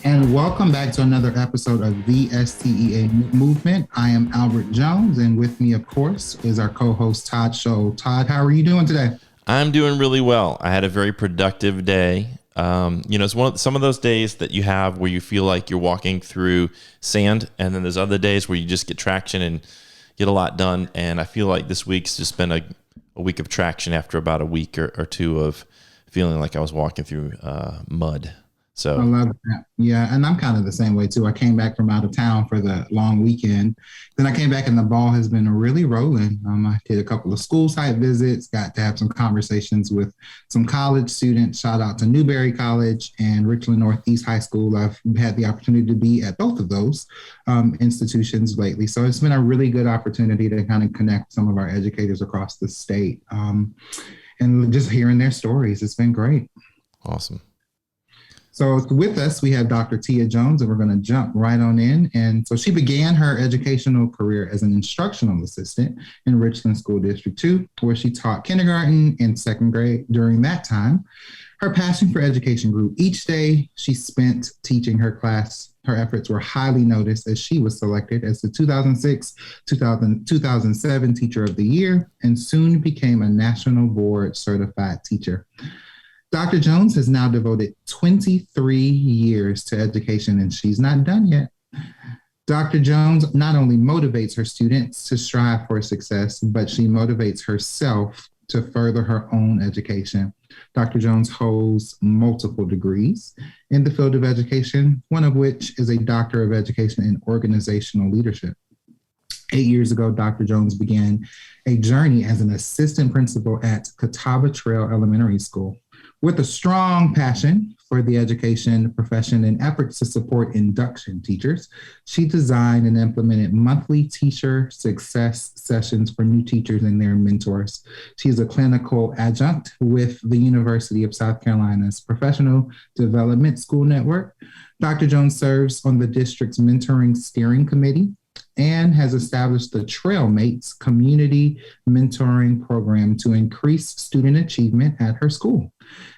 And welcome back to another episode of the SCEA Movement. I am Albert Jones, and with me, of course, is our co-host Todd Scholl. Todd, how are you doing today? I'm doing really well. I had a very productive day. It's some of those days that you have where you feel like you're walking through sand, and then there's other days where you just get traction and get a lot done. And I feel like this week's just been a week of traction after about a week or two of feeling like I was walking through mud. So I love that. Yeah, and I'm kind of the same way too. I came back from out of town for the long weekend. Then I came back and the ball has been really rolling. I did a couple of school site visits, got to have some conversations with some college students. Shout out to Newberry College and Richland Northeast High School. I've had the opportunity to be at both of those institutions lately. So it's been a really good opportunity to kind of connect some of our educators across the state and just hearing their stories. It's been great. Awesome. So with us, we have Dr. Tia Jones, and we're going to jump right on in. And so she began her educational career as an instructional assistant in Richland School District Two, where she taught kindergarten and second grade. During that time, her passion for education grew. Each day she spent teaching her class, her efforts were highly noticed as she was selected as the 2006-2007 Teacher of the Year and soon became a national board certified teacher. Dr. Jones has now devoted 23 years to education, and she's not done yet. Dr. Jones not only motivates her students to strive for success, but she motivates herself to further her own education. Dr. Jones holds multiple degrees in the field of education, one of which is a Doctor of Education in Organizational Leadership. 8 years ago, Dr. Jones began a journey as an assistant principal at Catawba Trail Elementary School. With a strong passion for the education profession and efforts to support induction teachers, she designed and implemented monthly teacher success sessions for new teachers and their mentors. She's a clinical adjunct with the University of South Carolina's Professional Development School Network. Dr. Jones serves on the district's mentoring steering committee and has established the TRAILMATES Community Mentoring Program to increase student achievement at her school.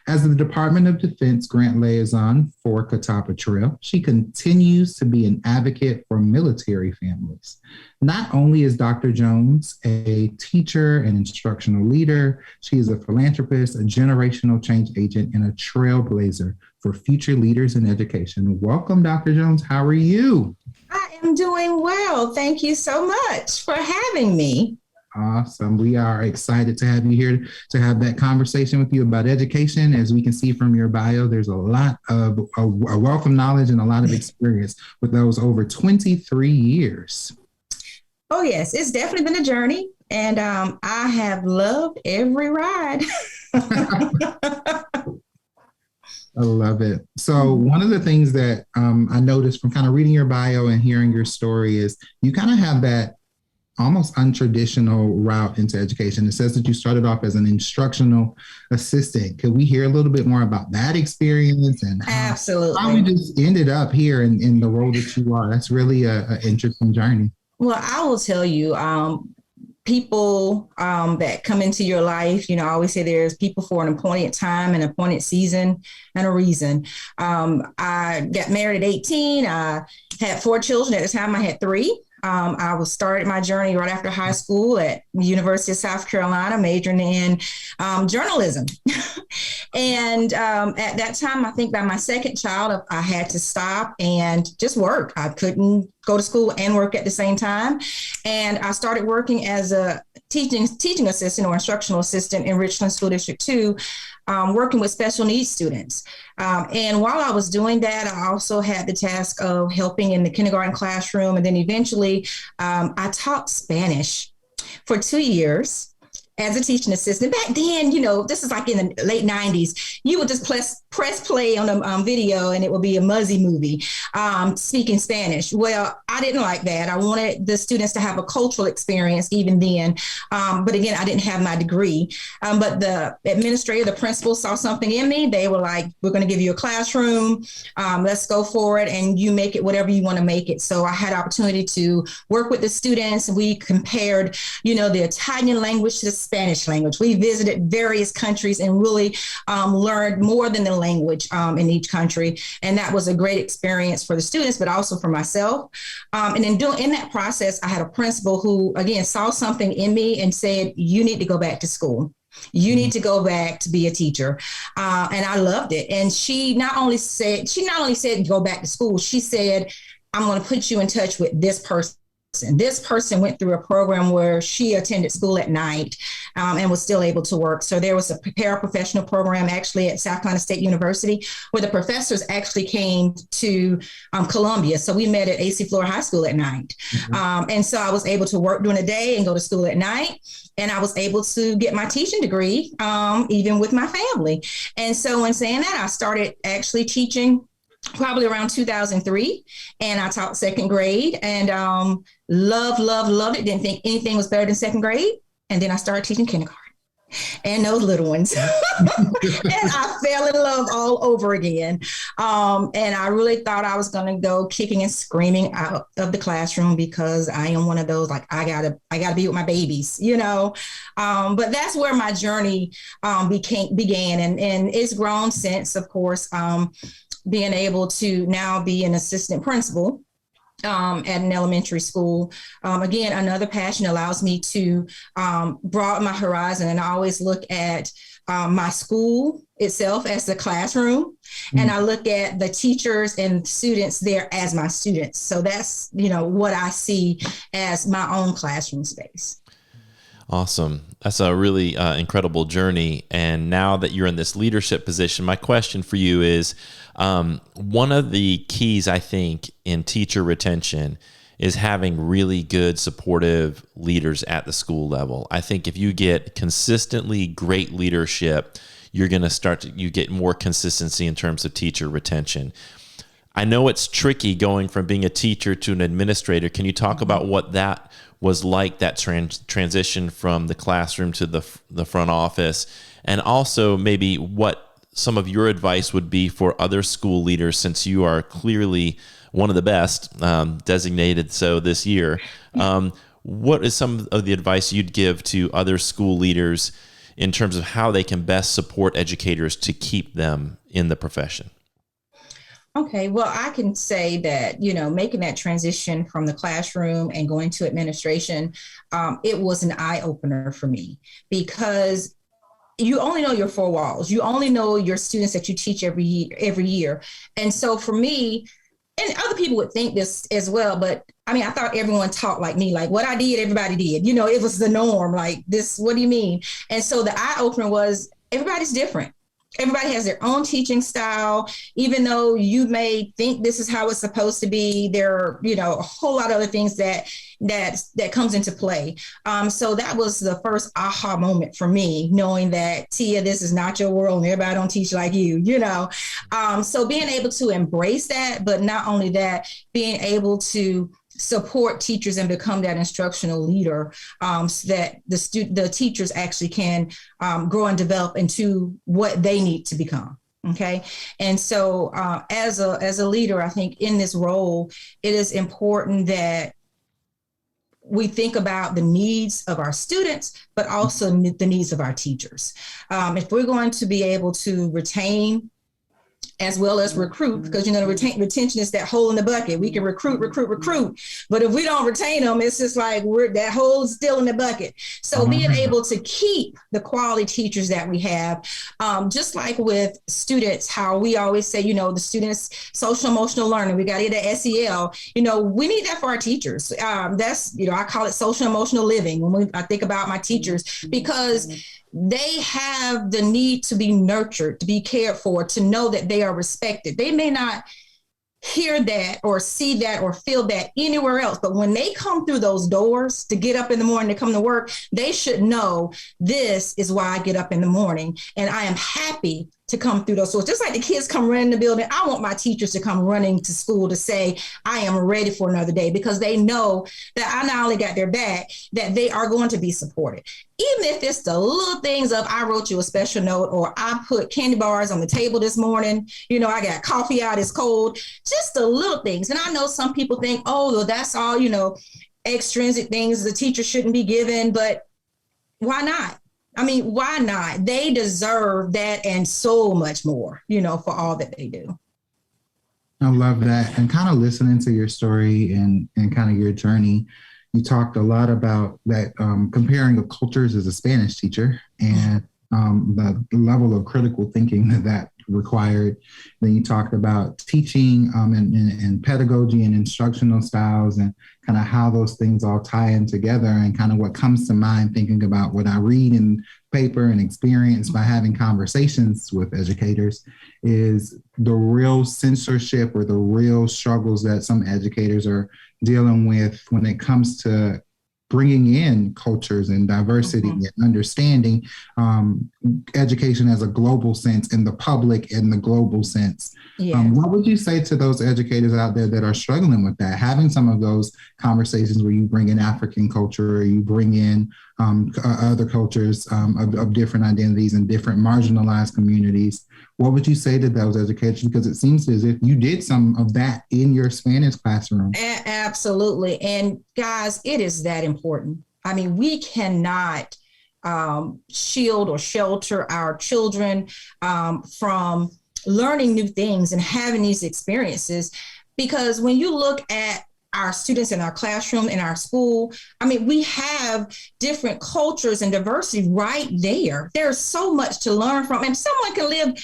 As the Department of Defense grant liaison for Catawba Trail, she continues to be an advocate for military families. Not only is Dr. Jones a teacher and instructional leader, she is a philanthropist, a generational change agent, and a trailblazer for future leaders in education. Welcome, Dr. Jones. How are you? I am doing well. Thank you so much for having me. Awesome. We are excited to have you here to have that conversation with you about education. As we can see from your bio, there's a lot of a wealth of knowledge and a lot of experience with those over 23 years. Oh, yes. It's definitely been a journey, and I have loved every ride. I love it. So one of the things that I noticed from kind of reading your bio and hearing your story is you kind of have that almost untraditional route into education. It says that you started off as an instructional assistant. Could we hear a little bit more about that experience and how you just ended up here in the role that you are? That's really an interesting journey. Well, I will tell you, people that come into your life, I always say there's people for an appointed time, an appointed season, and a reason. I got married at 18. I had 4 children. At the time, I had 3. I started my journey right after high school at the University of South Carolina, majoring in journalism. And at that time, I think by my second child, I had to stop and just work. I couldn't go to school and work at the same time. And I started working as a teaching assistant or instructional assistant in Richland School District Two, working with special needs students. And while I was doing that, I also had the task of helping in the kindergarten classroom. And then eventually I taught Spanish for 2 years as a teaching assistant. Back then, this is like in the late 90s, you would just press play on a video and it would be a Muzzy movie speaking Spanish. Well, I didn't like that. I wanted the students to have a cultural experience even then. But again, I didn't have my degree. But the administrator, the principal saw something in me. They were like, we're going to give you a classroom. Let's go for it. And you make it whatever you want to make it. So I had opportunity to work with the students. We compared, the Italian language to the Spanish language. We visited various countries and really learned more than the national language in each country. And that was a great experience for the students, but also for myself. And in that process, I had a principal who, again, saw something in me and said, you need to go back to school. You need to go back to be a teacher. And I loved it. And she not only said, go back to school, she said, I'm going to put you in touch with this person. And this person went through a program where she attended school at night and was still able to work. So there was a paraprofessional program actually at South Carolina State University where the professors actually came to Columbia. So we met at AC Flora High School at night. And so I was able to work during the day and go to school at night. And I was able to get my teaching degree, even with my family. And so in saying that, I started actually teaching probably around 2003. And I taught second grade and loved it. Didn't think anything was better than second grade. And then I started teaching kindergarten and those little ones. And I fell in love all over again. And I really thought I was going to go kicking and screaming out of the classroom because I am one of those, like, I gotta be with my babies, but that's where my journey began. And it's grown since, of course, being able to now be an assistant principal at an elementary school. Again, another passion allows me to broaden my horizon, and I always look at my school itself as the classroom, and I look at the teachers and students there as my students. So that's, what I see as my own classroom space. Awesome. That's a really incredible journey. And now that you're in this leadership position, my question for you is, one of the keys, I think, in teacher retention is having really good supportive leaders at the school level. I think if you get consistently great leadership, you're going to you get more consistency in terms of teacher retention. I know it's tricky going from being a teacher to an administrator. Can you talk about what that was like, that transition from the classroom to the front office, and also maybe what some of your advice would be for other school leaders, since you are clearly one of the best, designated so this year. What is some of the advice you'd give to other school leaders in terms of how they can best support educators to keep them in the profession? Okay, well, I can say that, making that transition from the classroom and going to administration, it was an eye-opener for me, because you only know your four walls. You only know your students that you teach every year. And so for me, and other people would think this as well, but I thought everyone taught like me, like what I did, everybody did. It was the norm, like this, what do you mean? And so the eye-opener was everybody's different. Everybody has their own teaching style. Even though you may think this is how it's supposed to be, there are, a whole lot of other things that comes into play. So that was the first aha moment for me, knowing that, Tia, this is not your world and everybody don't teach like you, So being able to embrace that, but not only that, being able to support teachers and become that instructional leader, so that the teachers actually can grow and develop into what they need to become. Okay. And so as a leader, I think in this role, it is important that we think about the needs of our students, but also the needs of our teachers. If we're going to be able to retain as well as recruit, because retention is that hole in the bucket. We can recruit, but if we don't retain them, it's just like that hole is still in the bucket. So being able to keep the quality teachers that we have, just like with students, how we always say, the students' social emotional learning, we got to get the SEL. We need that for our teachers. That's I call it social emotional living when I think about my teachers, because they have the need to be nurtured, to be cared for, to know that they are respected. They may not hear that or see that or feel that anywhere else, but when they come through those doors to get up in the morning to come to work, they should know this is why I get up in the morning, and I am happy to come through those doors. Just like the kids come running the building, I want my teachers to come running to school to say, I am ready for another day, because they know that I not only got their back, that they are going to be supported. Even if it's the little things of, I wrote you a special note, or I put candy bars on the table this morning, I got coffee out, it's cold, just the little things. And I know some people think, oh, well, that's all, extrinsic things the teacher shouldn't be given, but why not? I mean, why not? They deserve that and so much more, for all that they do. I love that. And kind of listening to your story and kind of your journey, you talked a lot about that, comparing of cultures as a Spanish teacher and the level of critical thinking that required. Then you talked about teaching and pedagogy and instructional styles and kind of how those things all tie in together. And kind of what comes to mind thinking about what I read in paper and experience by having conversations with educators is the real censorship or the real struggles that some educators are dealing with when it comes to bringing in cultures and diversity and understanding education as a global sense in the public in the global sense. Yes. What would you say to those educators out there that are struggling with that, having some of those conversations where you bring in African culture or you bring in other cultures of different identities and different marginalized communities? What would you say to those educators? Because it seems as if you did some of that in your Spanish classroom. Absolutely. And guys, it is that important. I mean, we cannot shield or shelter our children from learning new things and having these experiences. Because when you look at our students in our classroom, in our school, I mean, we have different cultures and diversity right there. There's so much to learn from. And someone can live,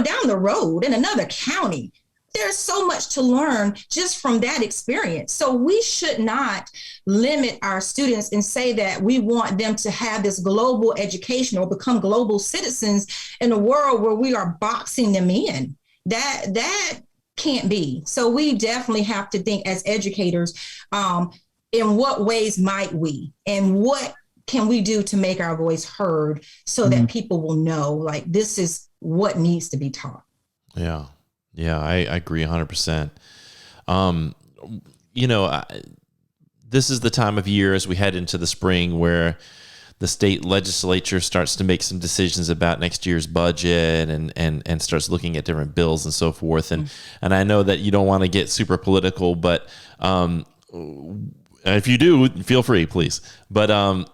down the road in another county. There's so much to learn just from that experience. So we should not limit our students and say that we want them to have this global education or become global citizens in a world where we are boxing them in. That can't be. So we definitely have to think as educators, in what ways might we, and what can we do to make our voice heard so that people will know, like, this is what needs to be taught. Yeah. Yeah, I agree 100%. This is the time of year as we head into the spring where the state legislature starts to make some decisions about next year's budget and starts looking at different bills and so forth. And I know that you don't want to get super political, but if you do, feel free, please. But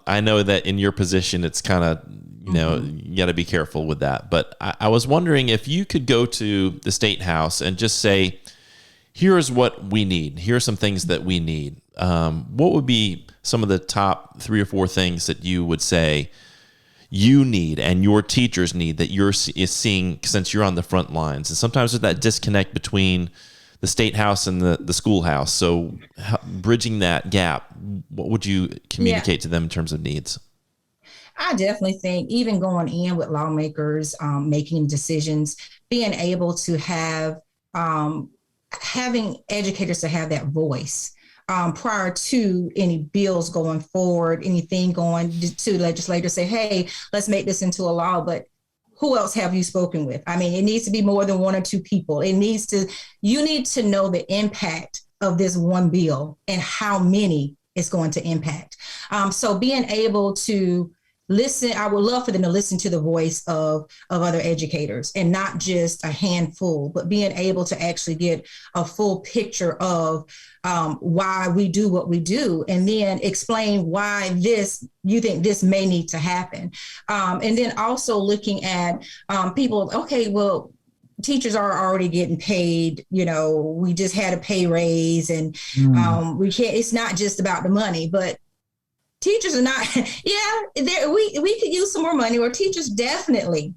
I know that in your position, it's kind of, you got to be careful with that. But I was wondering if you could go to the State House and just say, here's what we need. Here are some things that we need. What would be some of the top 3 or 4 things that you would say you need and your teachers need that you're seeing since you're on the front lines? And sometimes there's that disconnect between the State House and the schoolhouse. So bridging that gap, what would you communicate to them in terms of needs? I definitely think even going in with lawmakers, making decisions, being able to have, having educators to have that voice prior to any bills going forward, anything going to legislators, say, hey, let's make this into a law, but who else have you spoken with? I mean, it needs to be more than 1 or 2 people. You need to know the impact of this one bill and how many it's going to impact. So being able to listen, I would love for them to listen to the voice of other educators and not just a handful, but being able to actually get a full picture of why we do what we do, and then explain why you think this may need to happen. And then also looking at people, okay, well, teachers are already getting paid, we just had a pay raise and it's not just about the money, but teachers are not, we could use some more money, or teachers definitely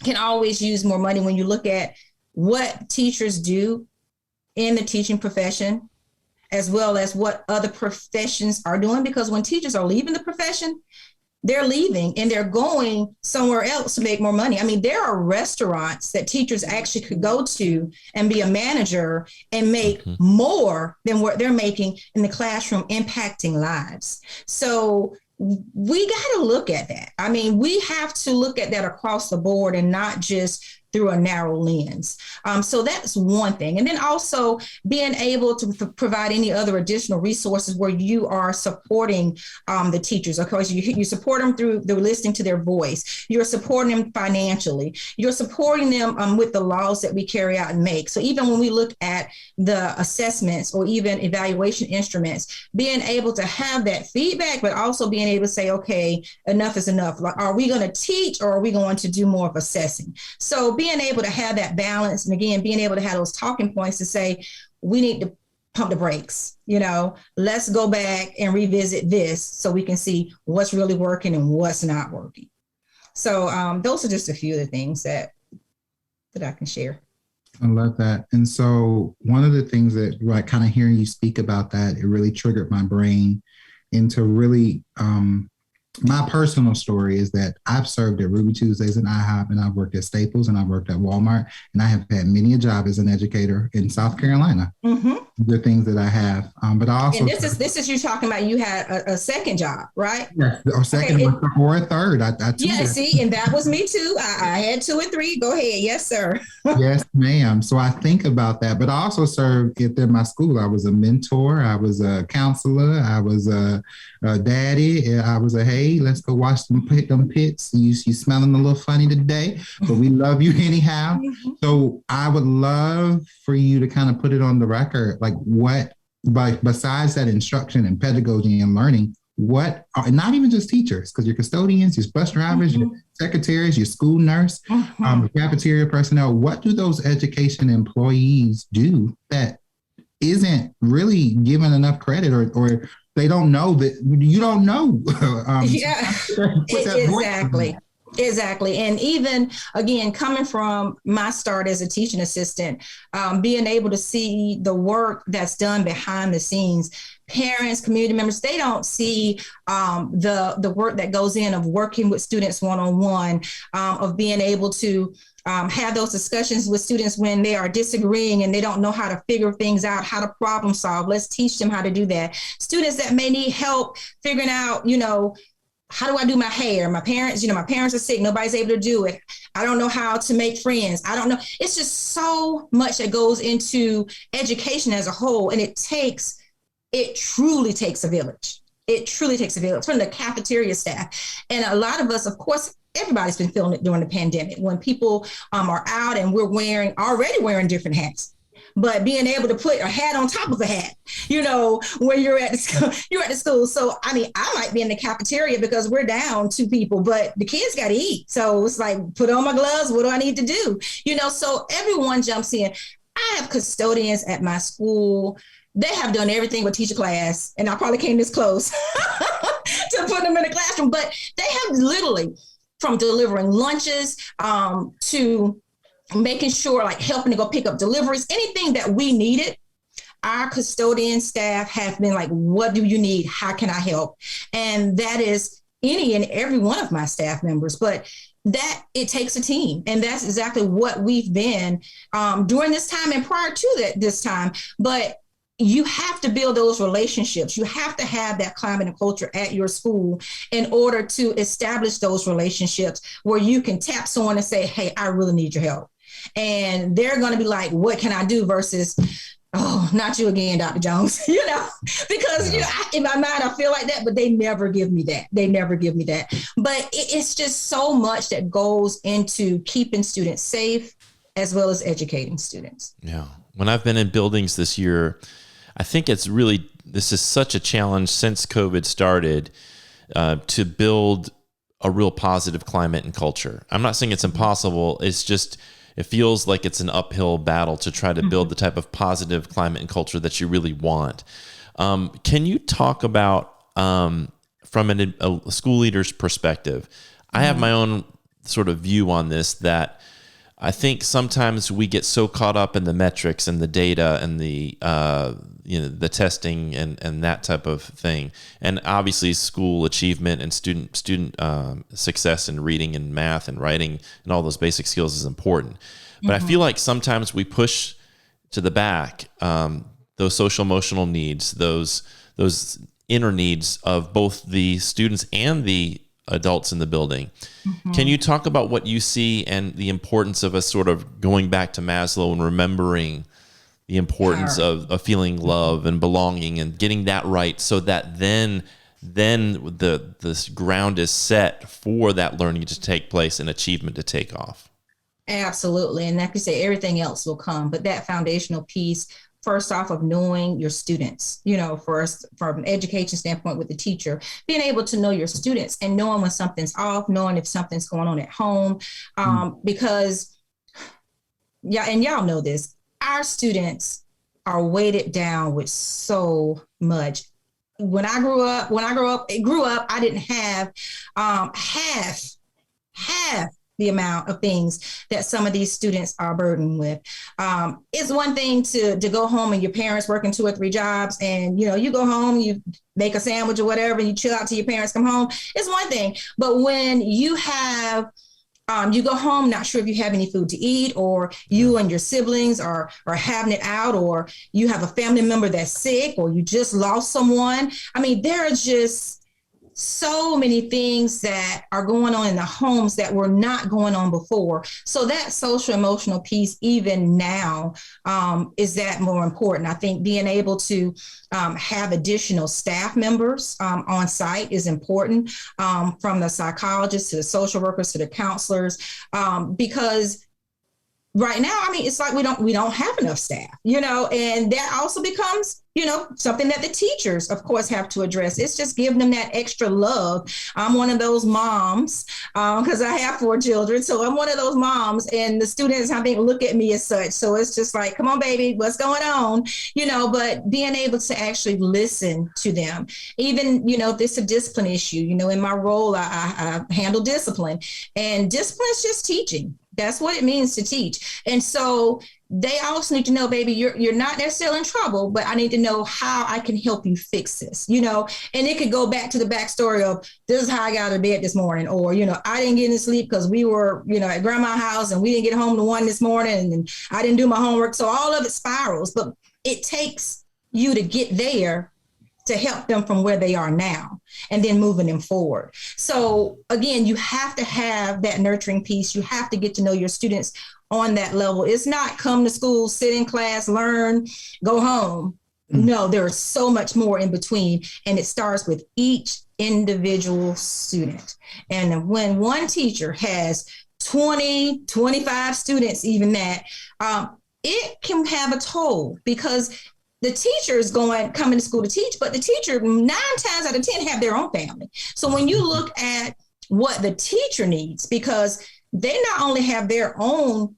can always use more money when you look at what teachers do in the teaching profession, as well as what other professions are doing. Because when teachers are leaving the profession, they're leaving and they're going somewhere else to make more money. I mean, there are restaurants that teachers actually could go to and be a manager and make more than what they're making in the classroom, impacting lives. So we got to look at that. I mean, we have to look at that across the board and not just through a narrow lens. So that's one thing. And then also being able to provide any other additional resources where you are supporting the teachers. Of course, you support them through the listening to their voice. You're supporting them financially. You're supporting them with the laws that we carry out and make. So even when we look at the assessments or even evaluation instruments, being able to have that feedback, but also being able to say, okay, enough is enough. Like, are we going to teach or are we going to do more of assessing? So being able to have that balance, and again, being able to have those talking points to say, we need to pump the brakes, let's go back and revisit this so we can see what's really working and what's not working. So those are just a few of the things that I can share. I love that. And so one of the things that, like, kind of hearing you speak about that, it really triggered my brain into really, my personal story is that I've served at Ruby Tuesdays and IHOP, and I've worked at Staples, and I've worked at Walmart, and I have had many a job as an educator in South Carolina. Mm-hmm. The things that I have, but I also. And this is you talking about. You had a second job, right? Yes, or second or a third. See, and that was me too. I had 2 and 3. Go ahead, yes, sir. Yes, ma'am. So I think about that, but I also served at my school. I was a mentor. I was a counselor. I was a daddy. I was a hey, let's go watch them pick them pits. You smelling a little funny today, but we love you anyhow. Mm-hmm. So I would love for you to kind of put it on the record, like what, besides that instruction and pedagogy and learning, what are, not even just teachers, because your custodians, your bus drivers, mm-hmm. your secretaries, your school nurse, mm-hmm. Cafeteria personnel, what do those education employees do that isn't really given enough credit, or they don't know that you don't know? Exactly. And even, again, coming from my start as a teaching assistant, being able to see the work that's done behind the scenes, parents, community members, they don't see the work that goes in of working with students one-on-one, of being able to have those discussions with students when they are disagreeing and they don't know how to figure things out, how to problem solve. Let's teach them how to do that. Students that may need help figuring out, how do I do my hair? My parents are sick. Nobody's able to do it. I don't know how to make friends. I don't know. It's just so much that goes into education as a whole. And it truly takes a village. It truly takes a village from the cafeteria staff. And a lot of us, of course, everybody's been feeling it during the pandemic when people are out and we're already wearing different hats. But being able to put a hat on top of a hat, when you're at the school. So, I mean, I might be in the cafeteria because we're down 2 people, but the kids got to eat. So it's like, put on my gloves. What do I need to do? So everyone jumps in. I have custodians at my school. They have done everything but teach a class. And I probably came this close to put them in the classroom. But they have literally, from delivering lunches to making sure, like helping to go pick up deliveries, anything that we needed, our custodian staff have been like, what do you need? How can I help? And that is any and every one of my staff members. But that it takes a team. And that's exactly what we've been during this time and prior to this time. But you have to build those relationships. You have to have that climate and culture at your school in order to establish those relationships where you can tap someone and say, hey, I really need your help. And they're going to be like, what can I do versus, oh, not you again, Dr. Jones, because, in my mind, I feel like that, but they never give me that. But it's just so much that goes into keeping students safe as well as educating students. Yeah. When I've been in buildings this year, I think this is such a challenge since COVID started to build a real positive climate and culture. I'm not saying it's impossible. It's just, it feels like it's an uphill battle to try to build the type of positive climate and culture that you really want. Can you talk about, from a school leader's perspective, I have my own sort of view on this, that I think sometimes we get so caught up in the metrics and the data and the testing and that type of thing. And obviously school achievement and student success in reading and math and writing and all those basic skills is important. But I feel like sometimes we push to the back those social emotional needs, those inner needs of both the students and the adults in the building. Mm-hmm. Can you talk about what you see and the importance of us sort of going back to Maslow and remembering the importance of feeling love and belonging and getting that right, so that then the ground is set for that learning to take place and achievement to take off? Absolutely. And like you say, everything else will come. But that foundational piece, first off, of knowing your students, first from an education standpoint with the teacher, being able to know your students and knowing when something's off, knowing if something's going on at home, because, and y'all know this, our students are weighted down with so much. When I grew up, I didn't have half the amount of things that some of these students are burdened with. It's one thing to go home and your parents working 2 or 3 jobs, and you go home, you make a sandwich or whatever, and you chill out till your parents come home. It's one thing. But when you have you go home, not sure if you have any food to eat, or you and your siblings are having it out, or you have a family member that's sick, or you just lost someone. I mean, there are just so many things that are going on in the homes that were not going on before. So that social emotional piece, even now, is that more important. I think being able to have additional staff members on site is important, from the psychologists to the social workers to the counselors, because right now, I mean, it's like we don't have enough staff, and that also becomes, something that the teachers, of course, have to address. It's just giving them that extra love. I'm one of those moms, because I have 4 children. So I'm one of those moms, and the students, I think, look at me as such. So it's just like, come on, baby, what's going on? But being able to actually listen to them, even, if it's a discipline issue, in my role, I handle discipline, and discipline is just teaching. That's what it means to teach. And so they also need to know, baby, you're not necessarily in trouble, but I need to know how I can help you fix this, and it could go back to the backstory of, this is how I got out of bed this morning, or, I didn't get any sleep because we were, at grandma's house and we didn't get home to 1 this morning and I didn't do my homework. So all of it spirals, but it takes you to get there to help them from where they are now and then moving them forward. So again, you have to have that nurturing piece. You have to get to know your students on that level. It's not come to school, sit in class, learn, go home. No, there's so much more in between. And it starts with each individual student. And when one teacher has 20, 25 students, even that, it can have a toll, because the teacher is coming to school to teach, but the teacher 9 times out of 10 have their own family. So when you look at what the teacher needs, because they not only have their own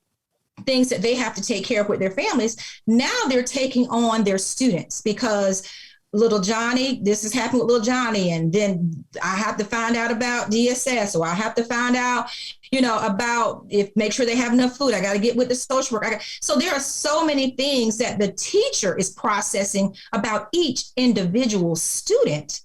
things that they have to take care of with their families, now they're taking on their students, because little Johnny, this has happened with little Johnny, and then I have to find out about DSS, or I have to find out, about make sure they have enough food. I got to get with the social worker. So there are so many things that the teacher is processing about each individual student,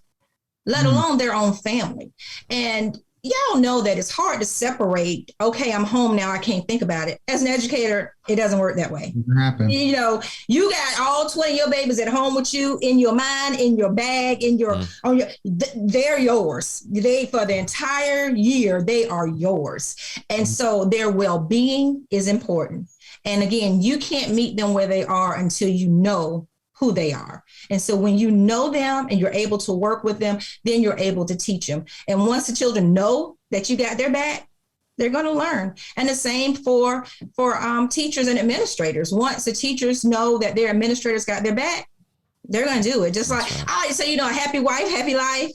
let alone their own family. And y'all know that it's hard to separate, okay, I'm home now, I can't think about it. As an educator, it doesn't work that way. It happens. You got all 20 of your babies at home with you, in your mind, in your bag, they're yours. For the entire year, they are yours. And so their well-being is important. And again, you can't meet them where they are until you know who they are. And so when you know them and you're able to work with them, then you're able to teach them. And once the children know that you got their back, they're going to learn. And the same for teachers and administrators. Once the teachers know that their administrators got their back, they're going to do it. Just like, so a happy wife, happy life.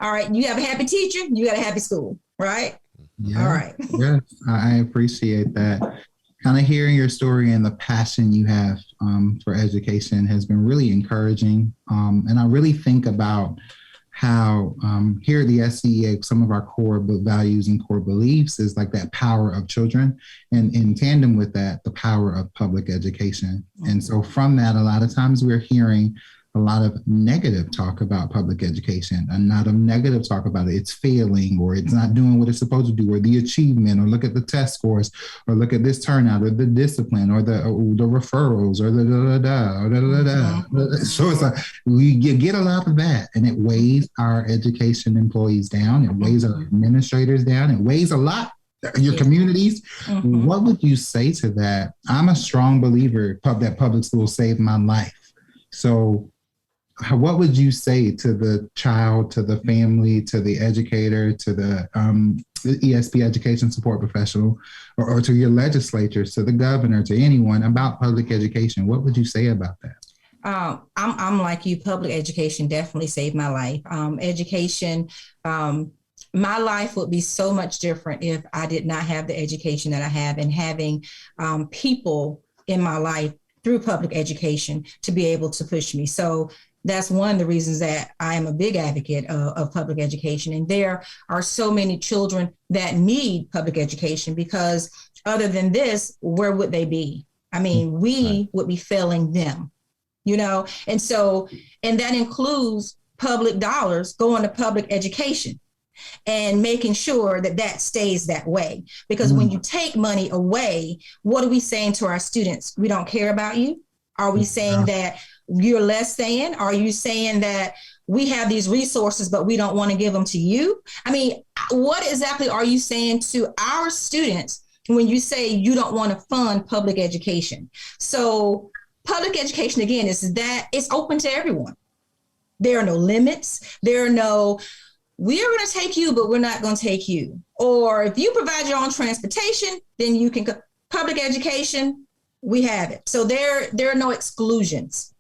All right. You have a happy teacher, you got a happy school, right? Yeah. All right. Yes, I appreciate that. Kind of hearing your story and the passion you have for education has been really encouraging. And I really think about how here at the SCEA, some of our core values and core beliefs is like that power of children, and in tandem with that, the power of public education. And so from that, a lot of times we're hearing a lot of negative talk about public education, a lot of negative talk about it. It's failing, or it's not doing what it's supposed to do, or the achievement, or look at the test scores, or look at this turnout, or the discipline, or the referrals, or the da-da-da. So it's like you get a lot of that, and it weighs our education employees down. It weighs our administrators down. It weighs a lot your communities. What would you say to that? I'm a strong believer that public schools saved my life. So what would you say to the child, to the family, to the educator, to the ESP education support professional, or to your legislators, to the governor, to anyone about public education? What would you say about that? I'm like you. Public education definitely saved my life. Education, my life would be so much different if I did not have the education that I have, and having people in my life through public education to be able to push me. So that's one of the reasons that I am a big advocate of public education. And there are so many children that need public education, because other than this, where would they be? I mean, we would be failing them, you know? And so, and that includes public dollars going to public education and making sure that that stays that way. Because when you take money away, what are we saying to our students? We don't care about you? Are we saying that you're less than? Are you saying that we have these resources, but we don't want to give them to you? I mean, what exactly are you saying to our students when you say you don't want to fund public education? So public education, again, is that it's open to everyone. There are no limits. There are no, we are going to take you, but we're not going to take you. Or if you provide your own transportation, then you can, public education, we have it. So there are no exclusions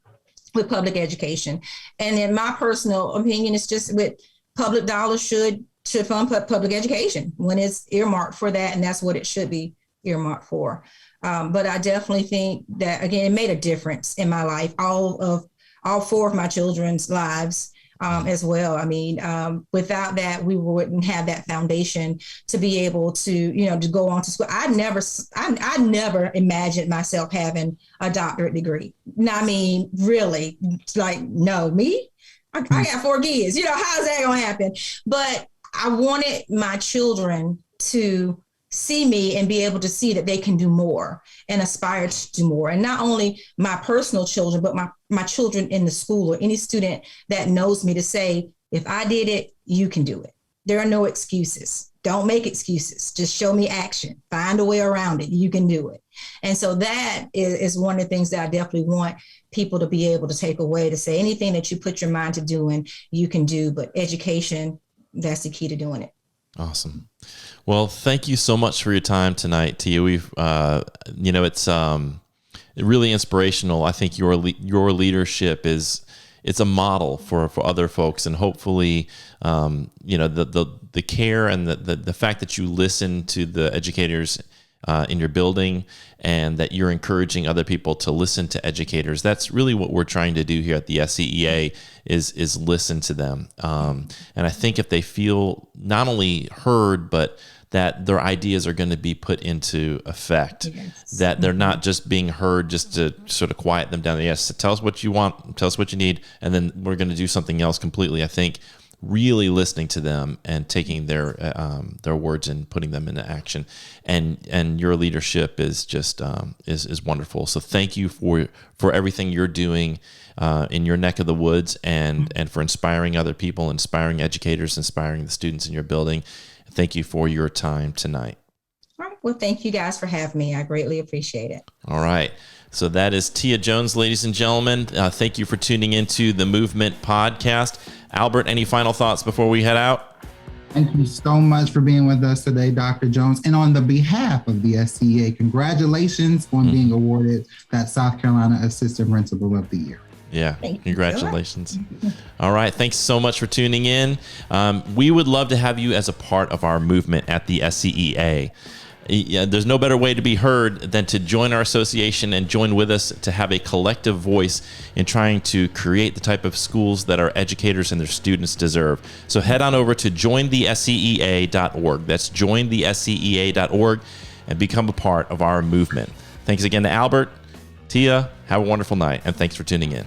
with public education. And in my personal opinion, it's just with public dollars should fund public education when it's earmarked for that. And that's what it should be earmarked for. But I definitely think that, again, it made a difference in my life, all four of my children's lives. As well. I mean, without that, we wouldn't have that foundation to be able to, you know, to go on to school. I never imagined myself having a doctorate degree. Now, I mean, really, like, no, me? I got 4 kids. You know, how is that going to happen? But I wanted my children to see me and be able to see that they can do more and aspire to do more. And not only my personal children, but my children in the school, or any student that knows me, to say, if I did it, you can do it. There are no excuses. Don't make excuses. Just show me action. Find a way around it. You can do it. And so that is one of the things that I definitely want people to be able to take away, to say anything that you put your mind to doing, you can do. But education, that's the key to doing it. Awesome. Well, thank you so much for your time tonight, Tia. We've, you know, it's really inspirational. I think your leadership it's a model for other folks, and hopefully, you know, the care and the fact that you listen to the educators in your building, and that you're encouraging other people to listen to educators. That's really what we're trying to do here at the SCEA is listen to them. And I think if they feel not only heard, but that their ideas are going to be put into effect, that they're not just being heard just to sort of quiet them down. Yes, tell us what you want, tell us what you need, and then we're going to do something else completely. I think really listening to them and taking their words and putting them into action, and your leadership is just is wonderful. So thank you for everything you're doing in your neck of the woods, and for inspiring other people, inspiring educators, inspiring the students in your building. Thank you for your time tonight. All right. Well, thank you guys for having me. I greatly appreciate it. All right. So that is Tia Jones, ladies and gentlemen. Thank you for tuning into the Movement Podcast. Albert, any final thoughts before we head out? Thank you so much for being with us today, Dr. Jones. And on the behalf of the SCEA, congratulations on being awarded that South Carolina Assistant Principal of the Year. Yeah, congratulations. All right, thanks so much for tuning in. We would love to have you as a part of our movement at the SCEA. There's no better way to be heard than to join our association and join with us to have a collective voice in trying to create the type of schools that our educators and their students deserve. So head on over to jointhescea.org. That's jointhescea.org, and become a part of our movement. Thanks again to Albert. Tia, have a wonderful night, and thanks for tuning in.